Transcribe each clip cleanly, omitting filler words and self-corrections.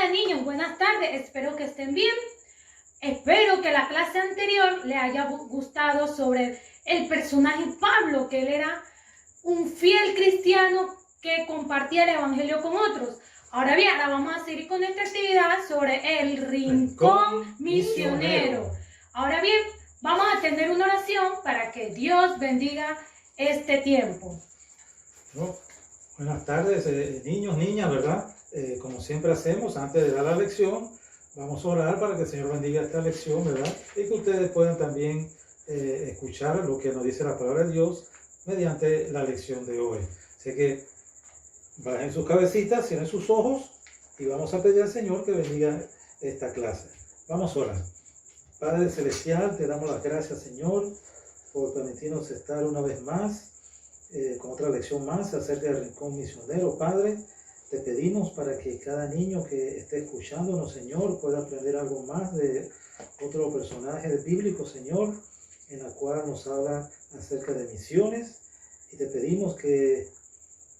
Hola niños, buenas tardes, espero que estén bien. Espero que la clase anterior le haya gustado sobre el personaje Pablo, que él era un fiel cristiano que compartía el evangelio con otros. Ahora bien, ahora vamos a seguir con esta actividad sobre el rincón misionero. Ahora bien, vamos a tener una oración para que Dios bendiga este tiempo. Buenas tardes, niños, niñas, ¿verdad? Como siempre hacemos, antes de dar la lección, vamos a orar para que el Señor bendiga esta lección, ¿verdad? Y que ustedes puedan también escuchar lo que nos dice la palabra de Dios mediante la lección de hoy. Así que bajen sus cabecitas, cierren sus ojos y vamos a pedir al Señor que bendiga esta clase. Vamos a orar. Padre Celestial, te damos las gracias, Señor, por permitirnos estar una vez más con otra lección más acerca del rincón misionero. Padre, te pedimos para que cada niño que esté escuchándonos, Señor, pueda aprender algo más de otro personaje bíblico, Señor, en la cual nos habla acerca de misiones, y te pedimos que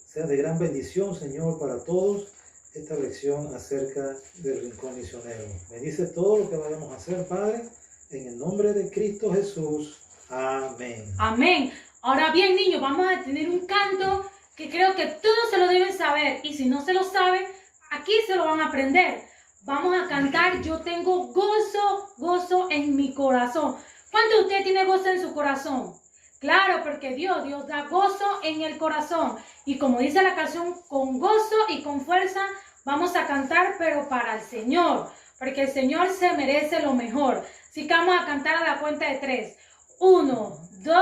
sea de gran bendición, Señor, para todos esta lección acerca del rincón misionero. Bendice todo lo que vayamos a hacer, Padre, en el nombre de Cristo Jesús. Amén. Amén. Ahora bien, niños, vamos a tener un canto que creo que todos se lo deben saber, y si no se lo saben, aquí se lo van a aprender. Vamos a cantar Yo tengo gozo, gozo en mi corazón. ¿Cuántos de ustedes tienen gozo en su corazón? Claro, porque Dios da gozo en el corazón. Y como dice la canción, con gozo y con fuerza vamos a cantar, pero para el Señor, porque el Señor se merece lo mejor. Así que vamos a cantar a la cuenta de 3. 1, 2,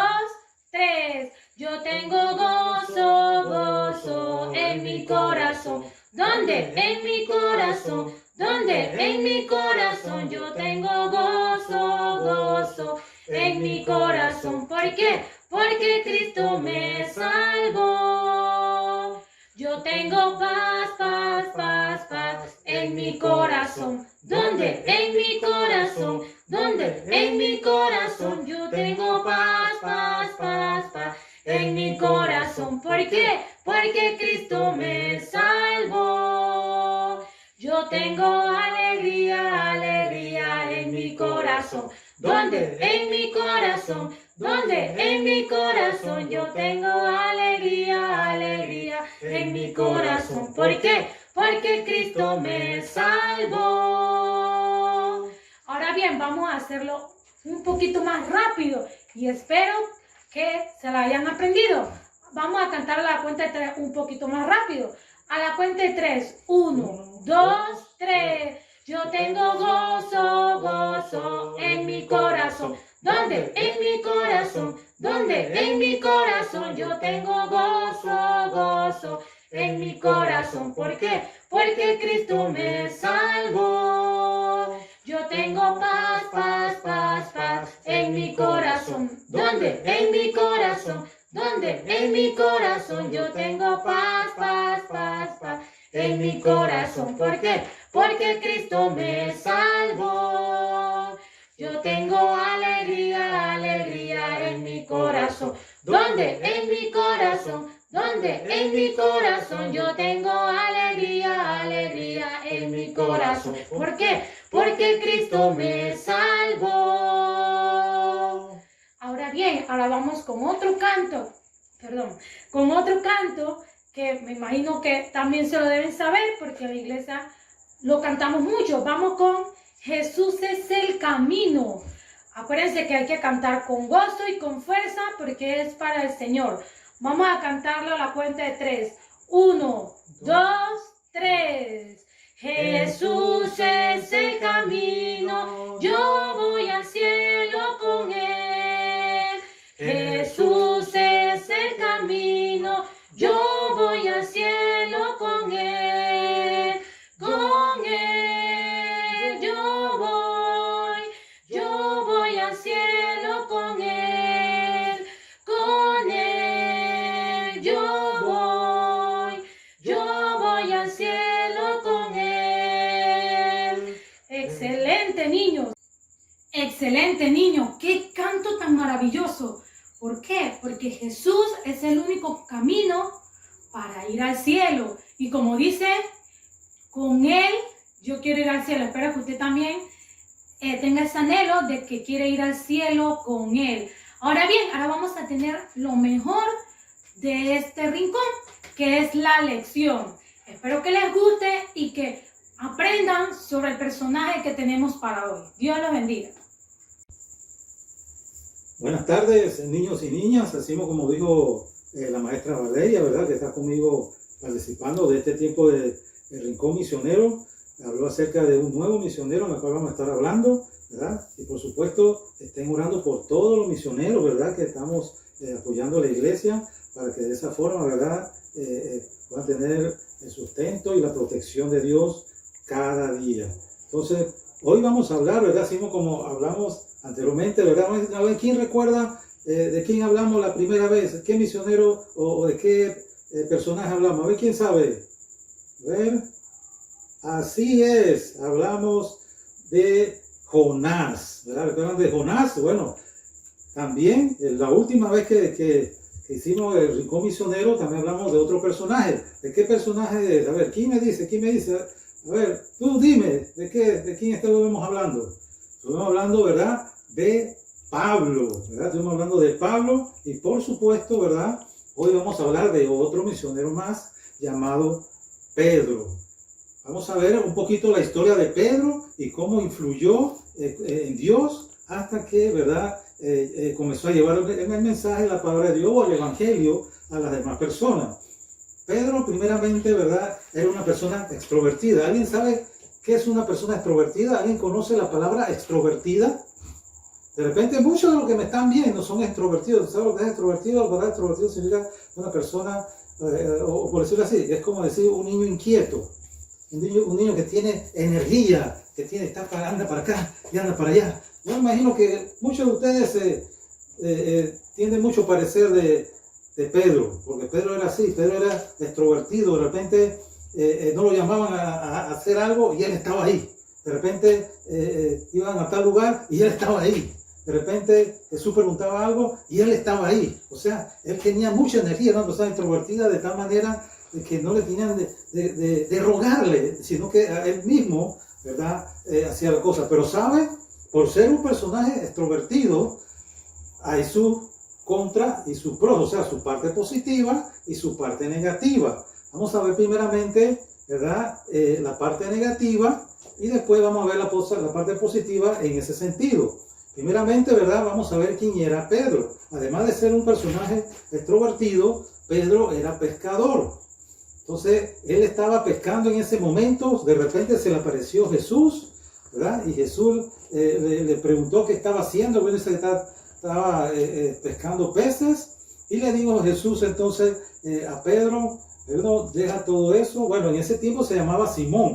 3. Yo tengo gozo, gozo en mi corazón. ¿Dónde? En mi corazón. ¿Dónde? En mi corazón. Yo tengo gozo, gozo en mi corazón. ¿Por qué? Porque Cristo me salvó. Yo tengo paz, paz, paz, paz en mi corazón. ¿Dónde? En mi corazón. ¿Dónde? En mi corazón. Yo tengo paz, paz, paz, paz en mi corazón. ¿Por qué? Porque Cristo me salvó. Yo tengo alegría, alegría en mi corazón. ¿Dónde? En mi corazón. ¿Dónde? En mi corazón. Yo tengo alegría, alegría en mi corazón. ¿Por qué? Porque Cristo me salvó. Ahora bien, vamos a hacerlo un poquito más rápido y espero que se la hayan aprendido. Vamos a cantar a la cuenta de 3 un poquito más rápido. A la cuenta de 3. 1, 2, 3. Yo tengo gozo, gozo en mi corazón. ¿Dónde? En mi corazón. ¿Dónde? En mi corazón. Yo tengo gozo, gozo en mi corazón. ¿Por qué? Porque Cristo me salvó. Yo tengo paz, paz, paz, paz en mi corazón. ¿Dónde? En mi corazón. ¿Dónde? En mi corazón. Yo tengo paz, paz, paz, paz en mi corazón. ¿Por qué? Porque Cristo me salvó. Yo tengo alegría, alegría en mi corazón. ¿Dónde? En mi corazón. ¿Dónde? En mi corazón. Yo tengo alegría, alegría en mi corazón. ¿Por qué? Porque Cristo me salvó. Ahora bien, ahora vamos con otro canto. Con otro canto que me imagino que también se lo deben saber porque en la iglesia lo cantamos mucho. Vamos con Jesús es el camino. Acuérdense que hay que cantar con gozo y con fuerza porque es para el Señor. Vamos a cantarlo a la cuenta de 3. 1, 2, 3. Jesús es el camino, yo voy al cielo con él. Jesús es el camino, yo voy al cielo con él. Con él yo voy al cielo con él. Con él yo voy al cielo con él. Excelente, niños. Excelente, niños. ¡Qué canto tan maravilloso! ¿Por qué? Porque Jesús es el único camino para ir al cielo. Y como dice, con Él yo quiero ir al cielo. Espero que usted también tenga ese anhelo de que quiere ir al cielo con Él. Ahora bien, ahora vamos a tener lo mejor de este rincón, que es la lección. Espero que les guste y que aprendan sobre el personaje que tenemos para hoy. Dios los bendiga. Buenas tardes, niños y niñas. Así como dijo la maestra Valeria, ¿verdad? Que está conmigo participando de este tiempo de Rincón Misionero. Habló acerca de un nuevo misionero en el cual vamos a estar hablando, ¿verdad? Y por supuesto, estén orando por todos los misioneros, ¿verdad? Que estamos apoyando a la iglesia para que de esa forma, ¿verdad? Puedan tener el sustento y la protección de Dios cada día. Entonces, hoy vamos a hablar, ¿verdad? Así como hablamos anteriormente, ¿verdad? A ver, ¿quién recuerda de quién hablamos la primera vez? ¿Qué misionero o de qué personaje hablamos? A ver, ¿quién sabe? A ver. Así es, hablamos de Jonás, ¿verdad? ¿Recuerdan de Jonás? Bueno, también la última vez que hicimos el Rincón Misionero, también hablamos de otro personaje. ¿De qué personaje es? A ver, ¿quién me dice? ¿Quién me dice? A ver, tú dime, ¿de quién estuvimos hablando? Estuvimos hablando, ¿verdad? De Pablo, ¿verdad? Estuvimos hablando de Pablo y por supuesto, ¿verdad? Hoy vamos a hablar de otro misionero más llamado Pedro. Vamos a ver un poquito la historia de Pedro y cómo influyó en Dios hasta que, ¿verdad? Comenzó a llevar el mensaje, la palabra de Dios o el evangelio a las demás personas. Pedro, primeramente, ¿verdad? Era una persona extrovertida. ¿Alguien sabe qué es una persona extrovertida? ¿Alguien conoce la palabra extrovertida? De repente, muchos de los que me están viendo son extrovertidos. ¿Sabes lo que es extrovertido? La palabra extrovertido significa una persona, o por decirlo así, es como decir un niño inquieto. Un niño que tiene energía, que anda para acá y anda para allá. Yo me imagino que muchos de ustedes tienden mucho a parecer de Pedro, porque Pedro era así, Pedro era extrovertido, de repente no lo llamaban a hacer algo y él estaba ahí. De repente iban a tal lugar y él estaba ahí. De repente Jesús preguntaba algo y él estaba ahí. O sea, él tenía mucha energía, era una persona extrovertida de tal manera que no le tenían de rogarle, sino que a él mismo, ¿verdad? Hacía la cosa. Pero sabe, por ser un personaje extrovertido, hay su contra y su pro, o sea, su parte positiva y su parte negativa. Vamos a ver primeramente, ¿verdad? La parte negativa y después vamos a ver la parte positiva en ese sentido. Primeramente, ¿verdad? Vamos a ver quién era Pedro. Además de ser un personaje extrovertido, Pedro era pescador. Entonces, él estaba pescando en ese momento, de repente se le apareció Jesús, ¿verdad? Y Jesús le preguntó qué estaba haciendo, bueno, estaba pescando peces, y le dijo Jesús entonces a Pedro, deja todo eso. Bueno, en ese tiempo se llamaba Simón.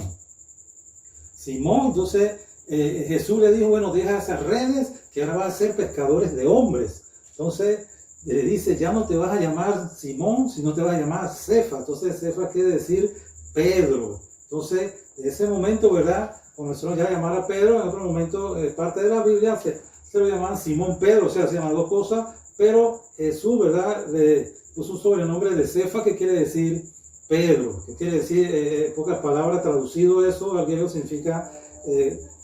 Entonces Jesús le dijo, bueno, deja esas redes, que ahora vas a ser pescadores de hombres. Entonces, le dice, ya no te vas a llamar Simón, sino te vas a llamar Cefa. Entonces, Cefa quiere decir Pedro. Entonces, en ese momento, ¿verdad? Comenzó ya a llamar a Pedro. En otro momento, parte de la Biblia, se lo llaman Simón Pedro. O sea, se llaman dos cosas. Pero Jesús, ¿verdad? Le puso un sobrenombre de Cefa, que quiere decir Pedro. Que quiere decir, en pocas palabras, traducido eso al griego significa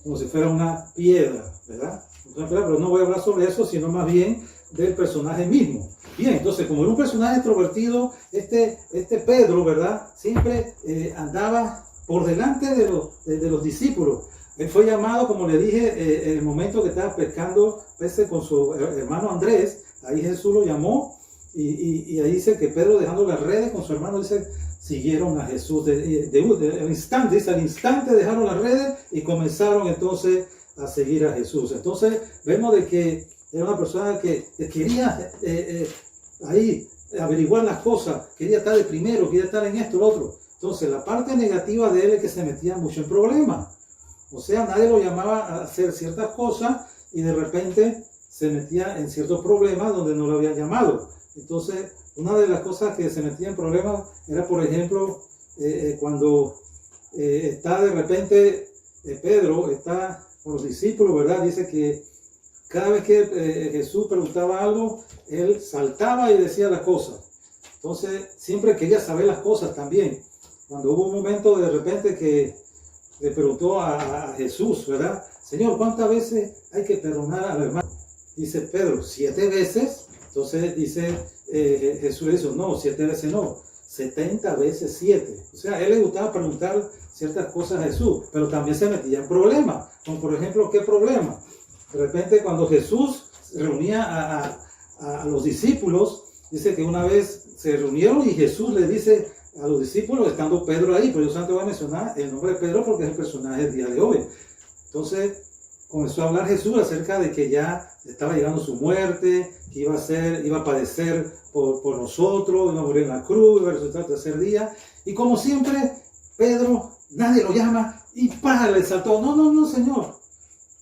como si fuera una piedra, ¿verdad? Pero no voy a hablar sobre eso, sino más bien del personaje mismo. Bien, entonces, como era un personaje extrovertido, este Pedro, ¿verdad? Siempre andaba por delante de los discípulos. Él fue llamado, como le dije, en el momento que estaba pescando peces con su hermano Andrés. Ahí Jesús lo llamó y ahí dice que Pedro, dejando las redes con su hermano, dice, siguieron a Jesús. Al instante dejaron las redes y comenzaron entonces a seguir a Jesús. Entonces vemos de que era una persona que quería ahí averiguar las cosas, quería estar de primero, quería estar en esto, lo otro. Entonces la parte negativa de él es que se metía mucho en problemas. O sea, nadie lo llamaba a hacer ciertas cosas y de repente se metía en ciertos problemas donde no lo habían llamado. Entonces, una de las cosas que se metía en problemas era, por ejemplo, cuando está de repente Pedro, está con los discípulos, ¿verdad? Dice que cada vez que Jesús preguntaba algo, él saltaba y decía las cosas. Entonces, siempre quería saber las cosas también. Cuando hubo un momento de repente que le preguntó a Jesús, ¿verdad? Señor, ¿cuántas veces hay que perdonar al hermano? Dice Pedro, 7 veces. Entonces dice, Jesús le dice, no, 7 veces no, 70 veces 7. O sea, a él le gustaba preguntar ciertas cosas a Jesús, pero también se metía en problemas. Como por ejemplo, ¿qué problema? De repente cuando Jesús reunía a los discípulos, dice que una vez se reunieron y Jesús le dice a los discípulos, estando Pedro ahí, pero yo solamente voy a mencionar el nombre de Pedro porque es el personaje del día de hoy. Entonces comenzó a hablar Jesús acerca de que ya estaba llegando su muerte, que iba a padecer por nosotros, iba a morir en la cruz, iba a resucitar el tercer día. Y como siempre, Pedro, nadie lo llama y ¡pah! Le saltó. No, Señor.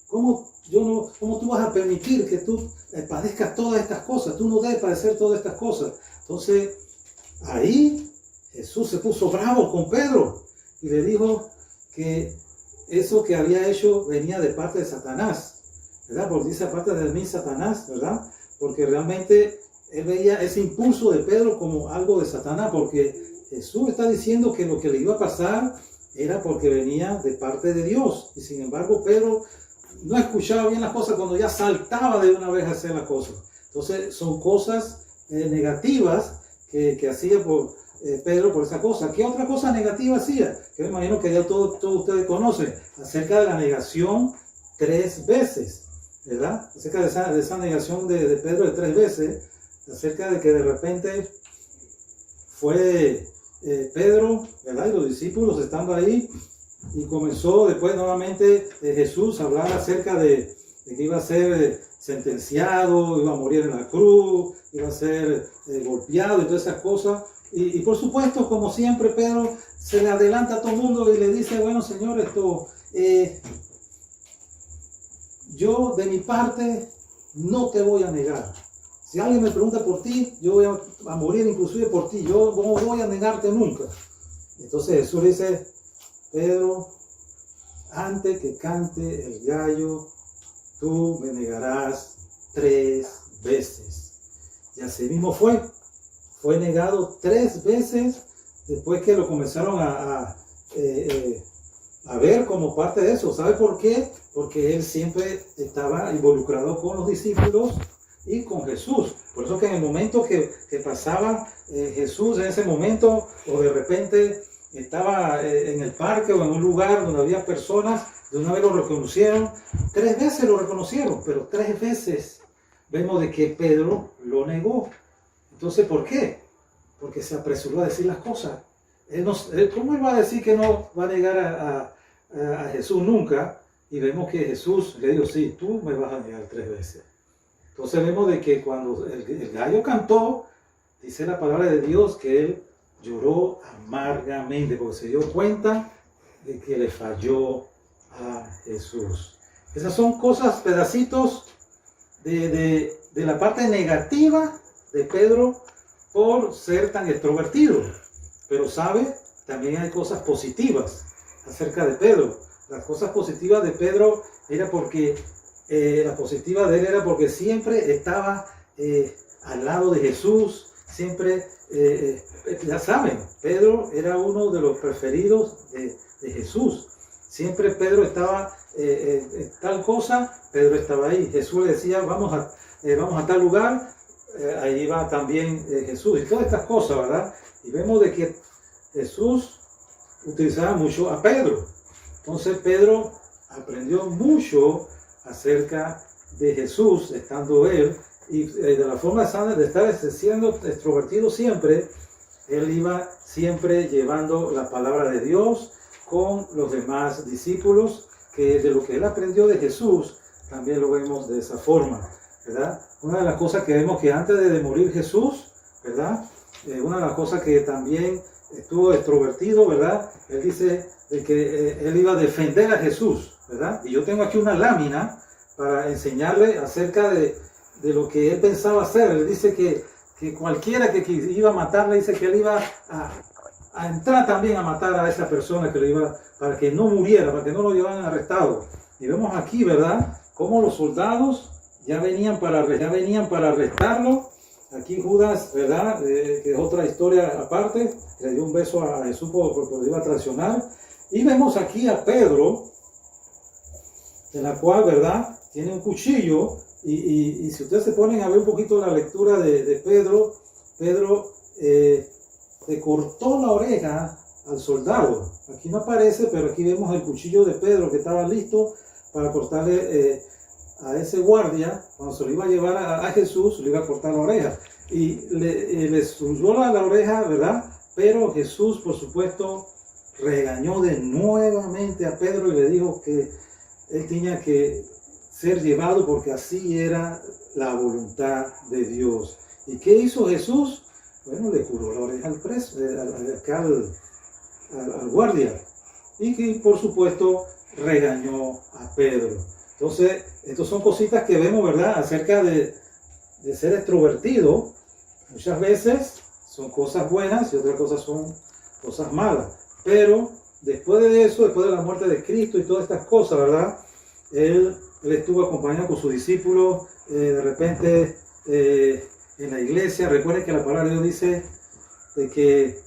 ¿Cómo tú vas a permitir que tú padezcas todas estas cosas? Tú no debes padecer todas estas cosas. Entonces, ahí Jesús se puso bravo con Pedro y le dijo que eso que había hecho venía de parte de Satanás, ¿verdad? Porque dice aparte de mí Satanás, ¿verdad? Porque realmente él veía ese impulso de Pedro como algo de Satanás, porque Jesús está diciendo que lo que le iba a pasar era porque venía de parte de Dios. Y sin embargo, Pedro no escuchaba bien las cosas cuando ya saltaba de una vez a hacer las cosas. Entonces, son cosas negativas que hacía Pedro por esa cosa. ¿Qué otra cosa negativa hacía? Que me imagino que ya todos ustedes conocen, acerca de la negación 3 veces, ¿verdad? Acerca de esa negación de Pedro de 3 veces, acerca de que de repente fue Pedro, ¿verdad? Y los discípulos estando ahí, y comenzó después nuevamente Jesús a hablar acerca de que iba a ser sentenciado, iba a morir en la cruz, iba a ser golpeado y todas esas cosas. Y por supuesto, como siempre, Pedro se le adelanta a todo el mundo y le dice, bueno, Señor, yo de mi parte no te voy a negar. Si alguien me pregunta por ti, yo voy a morir inclusive por ti. Yo no voy a negarte nunca. Entonces Jesús dice, Pedro, antes que cante el gallo, tú me negarás 3 veces. Y así mismo fue. Fue negado 3 veces después que lo comenzaron a ver como parte de eso. ¿Sabe por qué? Porque él siempre estaba involucrado con los discípulos y con Jesús. Por eso que en el momento que pasaba Jesús, en ese momento, o de repente estaba en el parque o en un lugar donde había personas, de una vez lo reconocieron. 3 veces lo reconocieron, pero 3 veces vemos de que Pedro lo negó. Entonces, ¿por qué? Porque se apresuró a decir las cosas. ¿Cómo él va a decir que no va a negar a Jesús nunca? Y vemos que Jesús le dijo, sí, tú me vas a negar 3 veces. Entonces vemos de que cuando el gallo cantó, dice la palabra de Dios que él lloró amargamente, porque se dio cuenta de que le falló a Jesús. Esas son cosas, pedacitos de la parte negativa de Pedro por ser tan extrovertido. Pero sabe, también hay cosas positivas acerca de Pedro. Las cosas positivas de Pedro era porque la positiva de él era porque siempre estaba al lado de Jesús, siempre, ya saben, Pedro era uno de los preferidos de Jesús. Siempre Pedro estaba tal cosa, Pedro estaba ahí. Jesús le decía, vamos a tal lugar, ahí va también Jesús. Y todas estas cosas, ¿verdad? Y vemos de que Jesús utilizaba mucho a Pedro. Entonces Pedro aprendió mucho acerca de Jesús, estando él, y de la forma sana de estar siendo extrovertido siempre, él iba siempre llevando la palabra de Dios con los demás discípulos, que de lo que él aprendió de Jesús, también lo vemos de esa forma, ¿verdad? Una de las cosas que vemos que antes de morir Jesús, ¿verdad? Una de las cosas que también estuvo extrovertido, ¿verdad? Él dice de que él iba a defender a Jesús, ¿verdad? Y yo tengo aquí una lámina para enseñarle acerca de lo que él pensaba hacer. Él dice que cualquiera que iba a matarle, dice que él iba a entrar también a matar a esa persona que lo iba, para que no muriera, para que no lo llevaran arrestado. Y vemos aquí, ¿verdad? Cómo los soldados ya venían para arrestarlo. Aquí Judas, ¿verdad? Que es otra historia aparte, le dio un beso a Jesús porque lo iba a traicionar. Y vemos aquí a Pedro, en la cual, ¿verdad?, tiene un cuchillo, y si ustedes se ponen a ver un poquito la lectura de Pedro, Pedro le cortó la oreja al soldado. Aquí no aparece, pero aquí vemos el cuchillo de Pedro que estaba listo para cortarle a ese guardia, cuando se lo iba a llevar a Jesús, le iba a cortar la oreja. Y le zurró la oreja, ¿verdad? Pero Jesús, por supuesto, regañó de nuevamente a Pedro y le dijo que él tenía que ser llevado porque así era la voluntad de Dios. ¿Y qué hizo Jesús? Bueno, le curó la oreja al preso, al guardia. Y que, por supuesto, regañó a Pedro. Entonces, estas son cositas que vemos, ¿verdad?, acerca de ser extrovertido. Muchas veces son cosas buenas y otras cosas son cosas malas. Pero después de eso, después de la muerte de Cristo y todas estas cosas, ¿verdad?, Él estuvo acompañado con sus discípulos, de repente en la iglesia. Recuerden que la palabra de Dios dice de que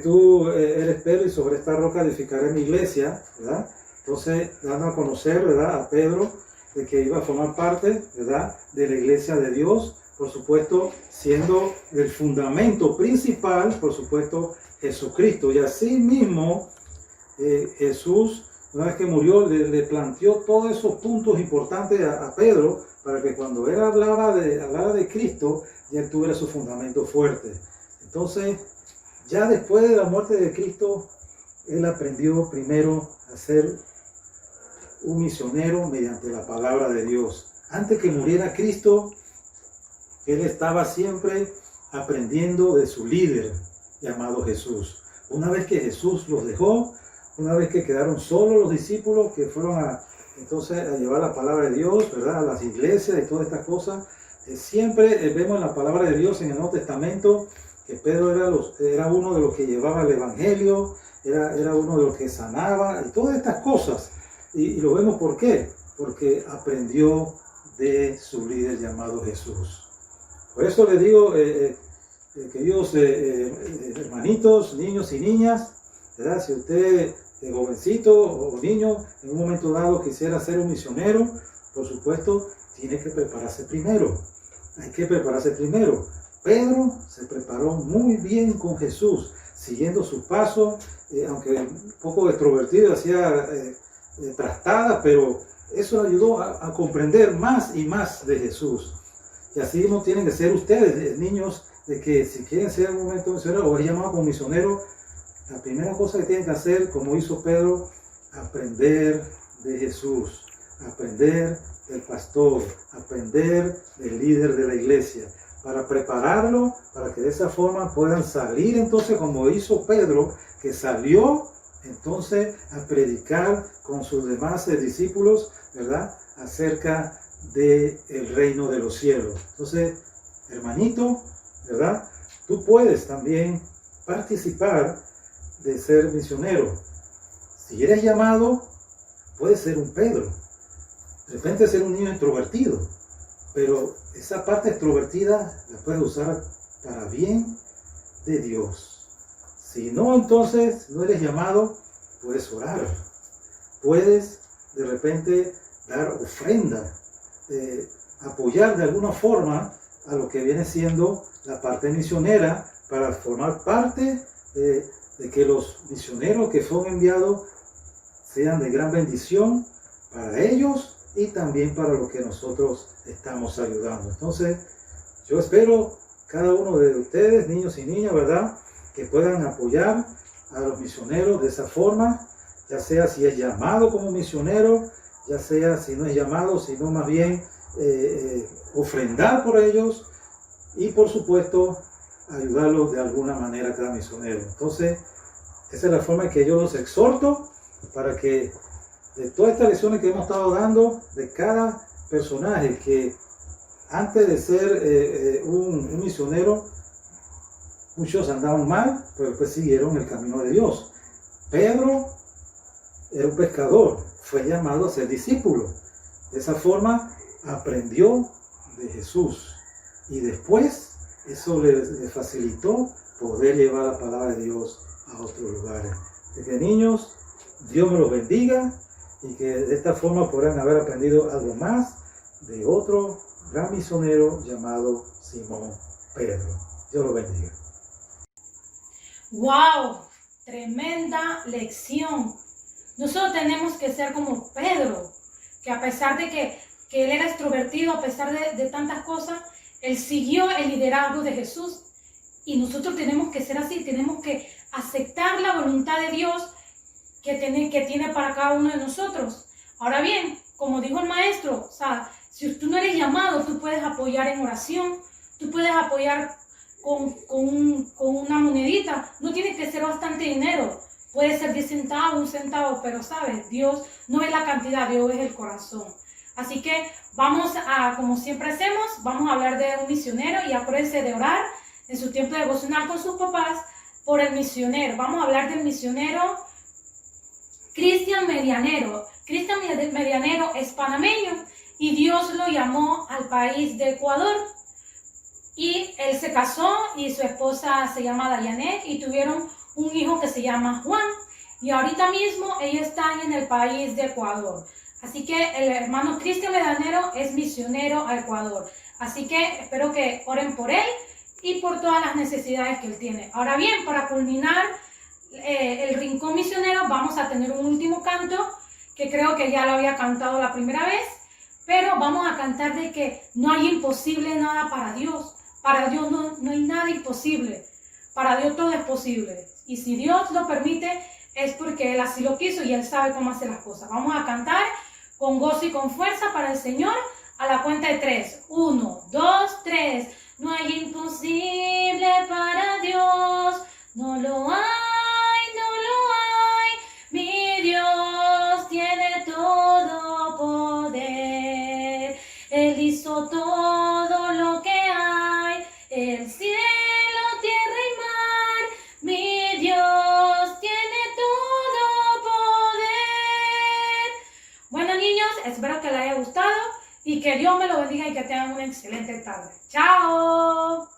tú eres Pedro y sobre esta roca edificaré mi iglesia, ¿verdad? Entonces, dando a conocer, ¿verdad?, a Pedro de que iba a formar parte, ¿verdad?, de la iglesia de Dios, por supuesto, siendo el fundamento principal, por supuesto, Jesucristo. Y así mismo, Jesús, una vez que murió, le planteó todos esos puntos importantes a Pedro, para que cuando él hablara de Cristo, ya él tuviera su fundamento fuerte. Entonces, ya después de la muerte de Cristo, él aprendió primero a ser un misionero mediante la palabra de Dios. Antes que muriera Cristo, él estaba siempre aprendiendo de su líder llamado Jesús. Una vez que Jesús los dejó, una vez que quedaron solos los discípulos que fueron entonces a llevar la palabra de Dios, ¿verdad?, a las iglesias y todas estas cosas, siempre vemos en la palabra de Dios en el Nuevo Testamento que Pedro era uno de los que llevaba el evangelio, era uno de los que sanaba y todas estas cosas. Y lo vemos ¿por qué? Porque aprendió de su líder llamado Jesús. Por eso les digo, queridos hermanitos, niños y niñas, ¿verdad?, si usted es jovencito o niño, en un momento dado quisiera ser un misionero, por supuesto, tiene que prepararse primero. Hay que prepararse primero. Pedro se preparó muy bien con Jesús, siguiendo sus pasos, aunque un poco extrovertido, hacía trastadas, pero eso le ayudó a comprender más y más de Jesús. Y así mismo tienen que ser ustedes, niños, de que si quieren ser en un momento misionero o es llamado como misionero, la primera cosa que tienen que hacer, como hizo Pedro, aprender de Jesús, aprender del pastor, aprender del líder de la iglesia, para prepararlo, para que de esa forma puedan salir entonces como hizo Pedro, que salió entonces a predicar con sus demás discípulos, ¿verdad?, acerca del reino de los cielos. Entonces, hermanito, ¿verdad?, tú puedes también participar de ser misionero. Si eres llamado, puedes ser un Pedro. De repente ser un niño introvertido, pero esa parte extrovertida la puedes usar para bien de Dios. Si no, entonces no eres llamado, puedes orar. Puedes de repente dar ofrenda, apoyar de alguna forma a lo que viene siendo la parte misionera para formar parte de que los misioneros que son enviados sean de gran bendición para ellos y también para lo que nosotros estamos ayudando. Entonces, yo espero cada uno de ustedes, niños y niñas, ¿verdad?, que puedan apoyar a los misioneros de esa forma, ya sea si es llamado como misionero, ya sea si no es llamado, sino más bien ofrendar por ellos y, por supuesto, ayudarlos de alguna manera a cada misionero. Entonces, esa es la forma en que yo los exhorto para que de todas estas lecciones que hemos estado dando, de cada personaje que antes de ser un misionero, muchos andaban mal, pero después siguieron el camino de Dios. Pedro era un pescador, fue llamado a ser discípulo. De esa forma aprendió de Jesús y después eso le facilitó poder llevar la palabra de Dios a otros lugares. Así que niños, Dios me los bendiga y que de esta forma podrán haber aprendido algo más de otro gran misionero llamado Simón Pedro. Dios los bendiga. ¡Wow! Tremenda lección. Nosotros tenemos que ser como Pedro, que a pesar de que él era extrovertido, a pesar de tantas cosas, él siguió el liderazgo de Jesús. Y nosotros tenemos que ser así, tenemos que aceptar la voluntad de Dios que tiene para cada uno de nosotros. Ahora bien, como dijo el maestro, o sea, si tú no eres llamado, tú puedes apoyar en oración, tú puedes apoyar con una monedita, no tiene que ser bastante dinero, puede ser 10 centavos, 1 centavo, pero sabes, Dios no es la cantidad, Dios es el corazón. Así que vamos a, como siempre hacemos, vamos a hablar de un misionero y acuérdense de orar en su tiempo devocional con sus papás por el misionero. Vamos a hablar del misionero Cristian Medianero. Cristian Medianero es panameño y Dios lo llamó al país de Ecuador. Y él se casó y su esposa se llama Dayanet y tuvieron un hijo que se llama Juan. Y ahorita mismo ellos están en el país de Ecuador. Así que el hermano Cristian Medianero es misionero a Ecuador. Así que espero que oren por él y por todas las necesidades que él tiene. Ahora bien, para culminar el rincón misionero, vamos a tener un último canto que creo que ya lo había cantado la primera vez, pero vamos a cantar de que no hay imposible nada para Dios. Para Dios no hay nada imposible. Para Dios todo es posible. Y si Dios lo permite, es porque Él así lo quiso y Él sabe cómo hacer las cosas. Vamos a cantar con gozo y con fuerza para el Señor a la cuenta de 3. 1, 2, 3. No hay imposible para Dios. No lo hay, no lo hay. Mi Dios tiene todo poder. Él hizo todo lo que hay. El cielo, tierra y mar. Mi Dios tiene todo poder. Bueno, niños, espero que les haya gustado y que Dios me lo bendiga y que tengan una excelente tarde. ¡Chao!